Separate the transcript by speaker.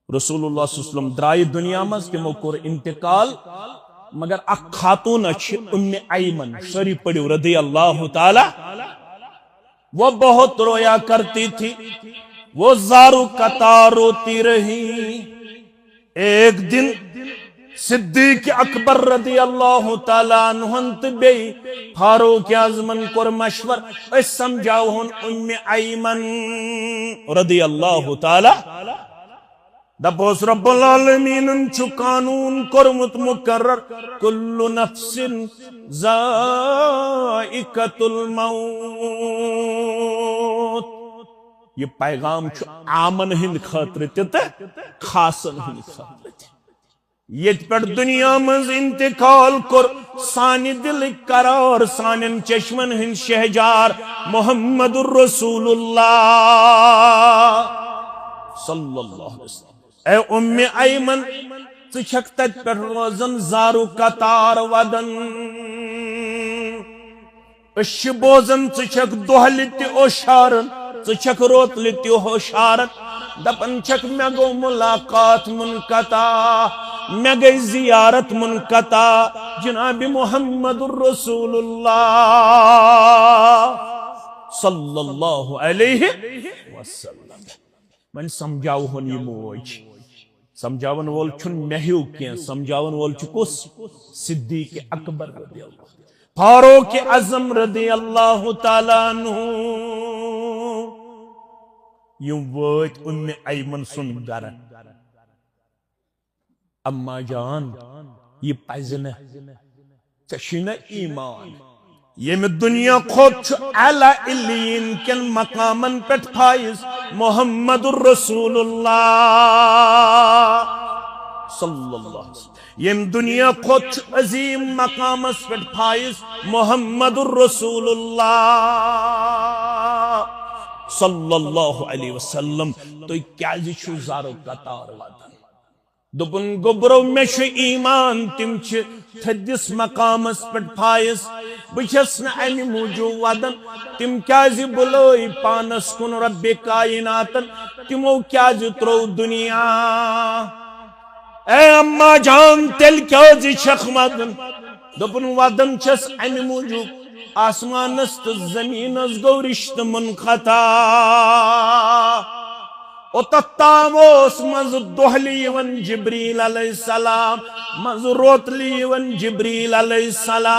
Speaker 1: رسول اللہ صلی اللہ علیہ وسلم درائے دنیا مز تمو کور انتقال مگر اخ خاتون ام ایمن سوری پڑھو رضی اللہ تعالی وہ بہت رویا کرتی تھی وہ زارو قطار روتی رہی ایک دن صدیق اکبر رضی اللہ تعالیٰ عنہ بی فاروق اعظمن کور مشور اس سمجھاو ہن ام ایمن رضی اللہ تعالیٰ دپوس رب العالمین چھ قانون کورمت مقرر کل نفس ذائقۃ الموت یہ پیغام چھ عامن ہند خاطر تہ خاصن ہند خاطر یت پر دنیا مز انتقال کر سانی دل قرار سانن چشمن ہند شہجار محمد الرسول اللہ صلی اللہ علیہ وسلم اے ام ایمن ژھک تت پہ روزن زارو قطار ودن اش بوزن ژھک دہل تہ اوشارن ژھک روتل تہ ہوشارن دپن چھک مے گو ملاقات منقطع مے گئی زیارت منقطع جناب محمد الرسول اللہ صلی اللہ علیہ وسلم من سمجھاو ہن یہ موج سمجھاون وول چھن مہیو کی سمجھاون وول چھ کس صدیق اکبر رضی اللہ فاروق اعظم رضی اللہ تعالی عنہ یم وات ام ایمن سن گر اما جان یہ پزنہ ژھنہ ایمان یم دنیا کھوت اعلی علین کن مقامن پٹ فائز محمد الرسول اللہ صلی اللہ علیہ وسلم یم دنیا کھوت عظیم مقامس پٹ فائز محمد الرسول اللہ صلی اللہ علیہ وسلم تو کیا چھو زارو قطار ودن دپن گبرو میں چھ ایمان تم چھ تھدس مقامس پٹ فائز بچس نا امی موجو ودن تم کیازی بلوئی پانس کن رب کائناتن تمو کیازی ترو دنیا اے اما جان تل کیازی چھ ودن دپن ودن چس امی موجو آسمانس تو زمینس گو رشت منقطع او تتاموس مز دہلی ون جبریل علیہ السلام مز روتلی ون جبریل علیہ السلام